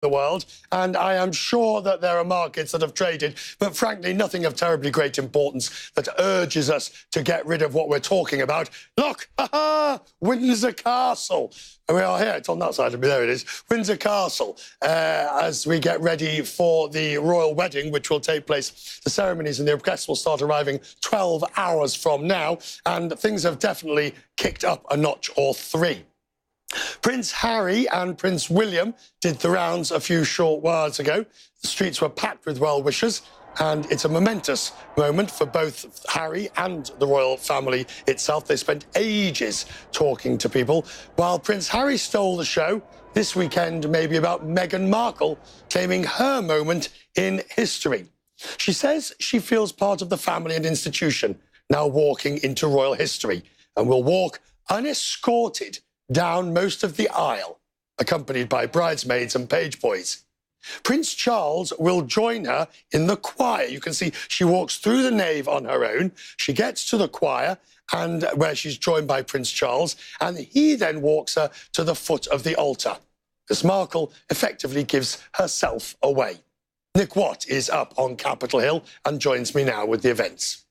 the world, and I am sure that there are markets that have traded, but frankly, nothing of terribly great importance that urges us to get rid of what we're talking about. Look, Windsor Castle. And we are here, it's on that side of me, there it is, Windsor Castle, as we get ready for the royal wedding, which will take place. The ceremonies and the guests will start arriving 12 hours from now, and things have definitely kicked up a notch or three. Prince Harry and Prince William did the rounds a few short whiles ago. The streets were packed with well-wishers, and it's a momentous moment for both Harry and the royal family itself. They spent ages talking to people. While Prince Harry stole the show, this weekend may be about Meghan Markle claiming her moment in history. She says she feels part of the family and institution, now walking into royal history, and will walk unescorted down most of the aisle, accompanied by bridesmaids and page boys. Prince Charles will join her in the choir. You can see she walks through the nave on her own. She gets to the choir, and where she's joined by Prince Charles, and he then walks her to the foot of the altar. Miss Markle effectively gives herself away. Nick Watt is up on Capitol Hill and joins me now with the events.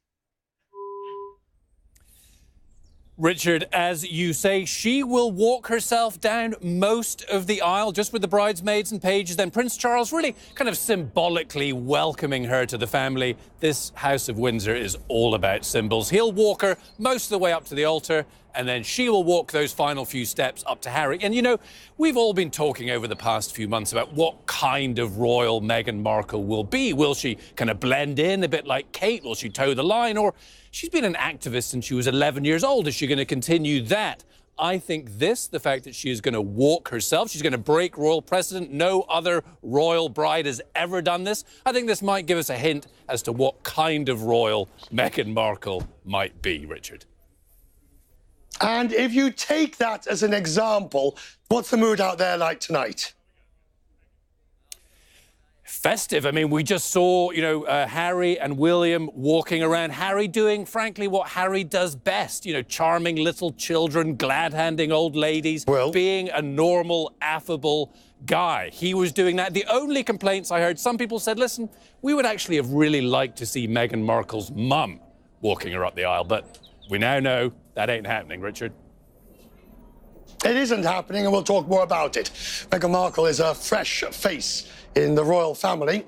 Richard, as you say, she will walk herself down most of the aisle, just with the bridesmaids and pages. Then Prince Charles really kind of symbolically welcoming her to the family. This House of Windsor is all about symbols. He'll walk her most of the way up to the altar, and then she will walk those final few steps up to Harry. And, you know, we've all been talking over the past few months about what kind of royal Meghan Markle will be. Will she kind of blend in a bit like Kate? Will she toe the line? Or she's been an activist since she was 11 years old. Is she going to continue that? I think the fact that she is going to walk herself, she's going to break royal precedent. No other royal bride has ever done this. I think this might give us a hint as to what kind of royal Meghan Markle might be, Richard. And if you take that as an example, what's the mood out there like tonight? Festive. I mean, we just saw, Harry and William walking around. Harry doing, frankly, what Harry does best. Charming little children, glad-handing old ladies, being a normal, affable guy. He was doing that. The only complaints I heard, some people said, listen, we would actually have really liked to see Meghan Markle's mum walking her up the aisle, but we now know that ain't happening, Richard. It isn't happening, and we'll talk more about it. Meghan Markle is a fresh face in the royal family.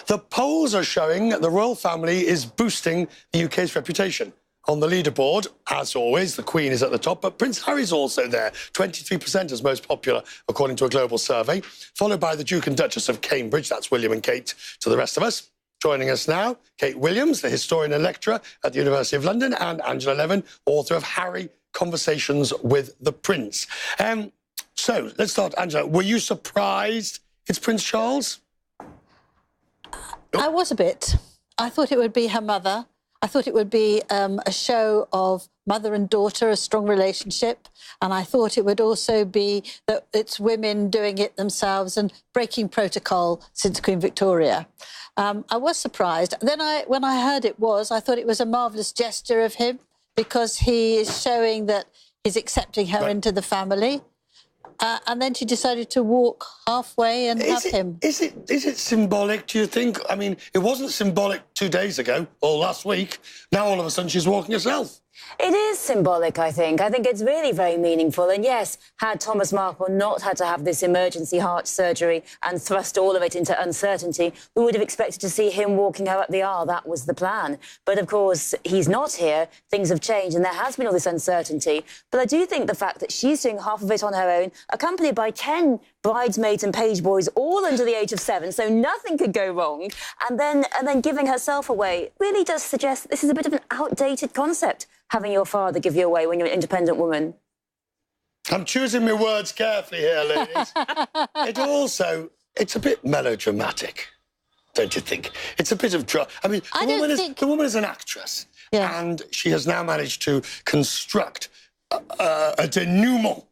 The polls are showing the royal family is boosting the UK's reputation. On the leaderboard, as always, the Queen is at the top, but Prince Harry's also there. 23% as most popular, according to a global survey, followed by the Duke and Duchess of Cambridge. That's William and Kate to the rest of us. Joining us now, Kate Williams, the historian and lecturer at the University of London, and Angela Levin, author of Harry, Conversations with the Prince. So let's start, Angela. Were you surprised it's Prince Charles? I was a bit. I thought it would be her mother. I thought it would be a show of mother and daughter, a strong relationship. And I thought it would also be that it's women doing it themselves and breaking protocol since Queen Victoria. I was surprised. Then when I heard I thought it was a marvellous gesture of him because he is showing that he's accepting her into the family. And then she decided to walk halfway and have him. Is it symbolic, do you think? I mean, it wasn't symbolic 2 days ago or last week. Now, all of a sudden, she's walking herself. It is symbolic, I think. I think it's really very meaningful. And yes, had Thomas Markle not had to have this emergency heart surgery and thrust all of it into uncertainty, we would have expected to see him walking her up the aisle. That was the plan. But of course, he's not here. Things have changed and there has been all this uncertainty. But I do think the fact that she's doing half of it on her own, accompanied by 10 bridesmaids and page boys, all under the age of 7, so nothing could go wrong, and then giving herself away really does suggest this is a bit of an outdated concept, having your father give you away when you're an independent woman. I'm choosing my words carefully here, ladies. It's a bit melodramatic, don't you think? It's a bit of I mean, the woman is an actress, and she has now managed to construct a denouement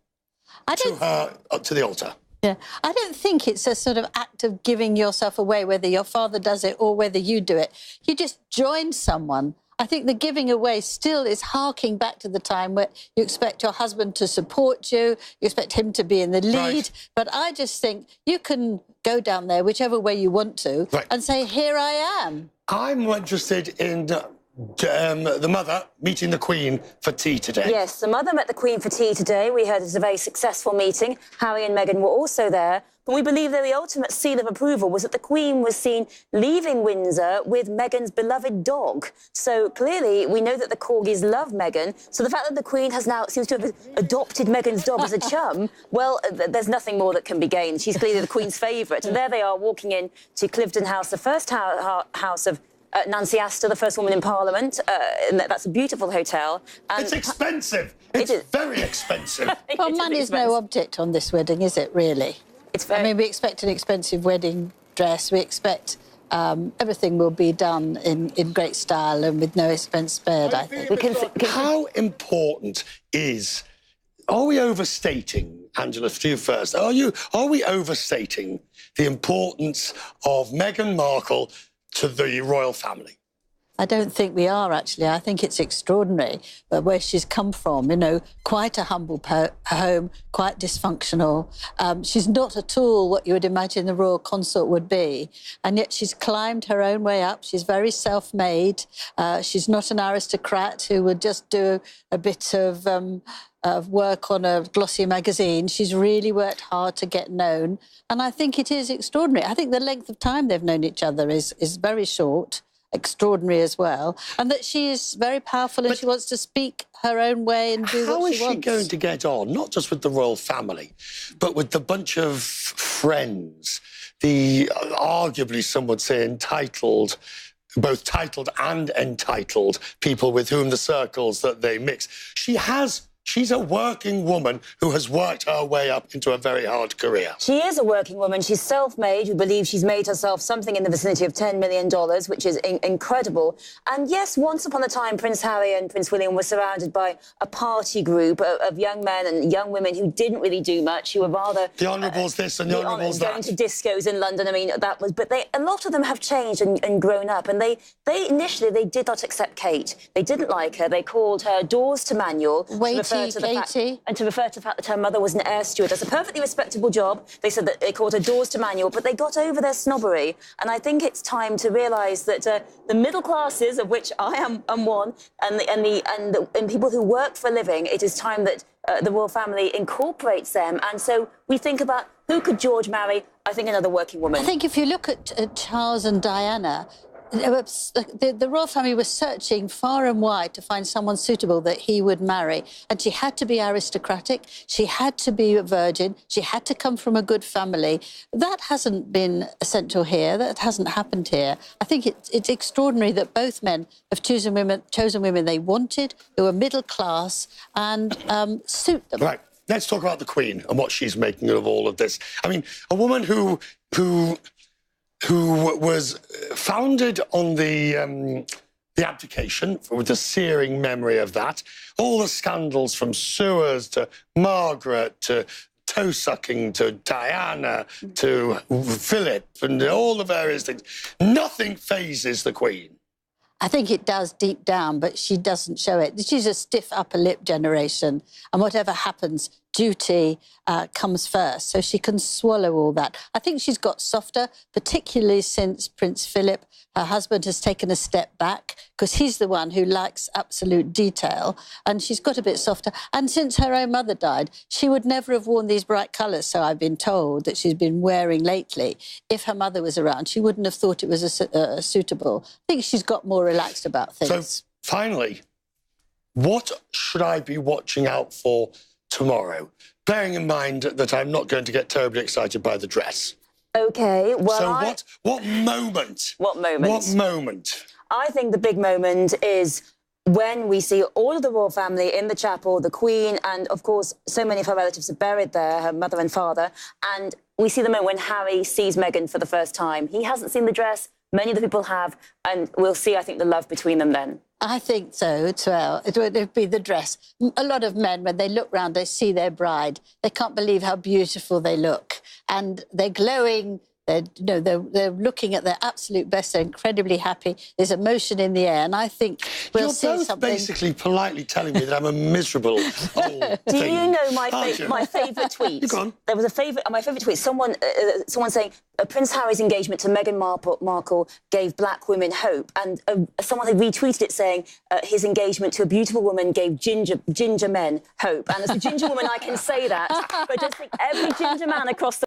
to the altar. Yeah, I don't think it's a sort of act of giving yourself away, whether your father does it or whether you do it. You just join someone. I think the giving away still is harking back to the time where you expect your husband to support you, you expect him to be in the lead. Right. But I just think you can go down there whichever way you want to and say, here I am. I'm more interested in the mother meeting the Queen for tea today. Yes, the mother met the Queen for tea today. We heard it was a very successful meeting. Harry and Meghan were also there. But we believe that the ultimate seal of approval was that the Queen was seen leaving Windsor with Meghan's beloved dog. So clearly, we know that the corgis love Meghan. So the fact that the Queen has now seems to have adopted Meghan's dog as a chum, well, there's nothing more that can be gained. She's clearly the Queen's favourite. And there they are walking in to Cliveden House, the first house of Nancy Astor, the first woman in Parliament. And that's a beautiful hotel. And it's expensive. It's very expensive. Well, money's no object on this wedding, is it, really? It's very... I mean, we expect an expensive wedding dress. We expect everything will be done in great style and with no expense spared, I think. How important is... Are we overstating, Angela, to you first, are we overstating the importance of Meghan Markle to the royal family? I don't think we are, actually. I think it's extraordinary where she's come from, you know, quite a humble home, quite dysfunctional. She's not at all what you would imagine the royal consort would be. And yet she's climbed her own way up. She's very self-made. She's not an aristocrat who would just do a bit of work on a glossy magazine. She's really worked hard to get known. And I think it is extraordinary. I think the length of time they've known each other is very short. Extraordinary as well, and that she is very powerful and she wants to speak her own way and do what she wants. How is she going to get on, not just with the royal family, but with the bunch of friends, the arguably, some would say, entitled, both titled and entitled people with whom the circles that they mix? She's a working woman who has worked her way up into a very hard career. She is a working woman. She's self-made. We believe she's made herself something in the vicinity of $10 million, which is incredible. And yes, once upon a time, Prince Harry and Prince William were surrounded by a party group of young men and young women who didn't really do much, who were rather... The Honourables this and the Honourables that. Going to discos in London. I mean, that was... But a lot of them have changed and grown up. And they initially, they did not accept Kate. They didn't like her. They called her doors to manual. And to refer to the fact that her mother was an air stewardess, a perfectly respectable job. They said that they called her doors to manual, but they got over their snobbery. And I think it's time to realise that the middle classes, of which I am one, and people who work for a living, it is time that the royal family incorporates them. And so we think about who could George marry? I think another working woman. I think if you look at Charles and Diana, the royal family was searching far and wide to find someone suitable that he would marry. And she had to be aristocratic. She had to be a virgin. She had to come from a good family. That hasn't been essential here. That hasn't happened here. I think it's extraordinary that both men have chosen women they wanted, who are middle class and suit them. Right. Let's talk about the Queen and what she's making of all of this. I mean, a woman who was founded on the abdication, with the searing memory of that. All the scandals from Suez to Margaret to toe-sucking to Diana to Philip and all the various things. Nothing phases the Queen. I think it does deep down, but she doesn't show it. She's a stiff upper lip generation, and whatever happens, duty comes first, so she can swallow all that. I think she's got softer, particularly since Prince Philip, her husband, has taken a step back, because he's the one who likes absolute detail, and she's got a bit softer. And since her own mother died, she would never have worn these bright colours, so I've been told, that she's been wearing lately. If her mother was around, she wouldn't have thought it was suitable. I think she's got more relaxed about things. So, finally, what should I be watching out for tomorrow, bearing in mind that I'm not going to get terribly excited by the dress? OK, well, so what moment? What moment? What moment? I think the big moment is when we see all of the royal family in the chapel, the Queen, and, of course, so many of her relatives are buried there, her mother and father, and we see the moment when Harry sees Meghan for the first time. He hasn't seen the dress, many of the people have, and we'll see, I think, the love between them then. I think so as well. It would be the dress. A lot of men, when they look round, they see their bride. They can't believe how beautiful they look. And they're glowing They're looking at their absolute best. They're incredibly happy. There's emotion in the air, and I think we'll see You're something. both basically politely telling me that I'm a miserable old thing. Do you know my favourite tweet? Go on. There was my favourite tweet. Someone saying Prince Harry's engagement to Meghan Markle gave black women hope, and someone had retweeted it saying his engagement to a beautiful woman gave ginger men hope. And as a ginger woman, I can say that, but I just think every ginger man across the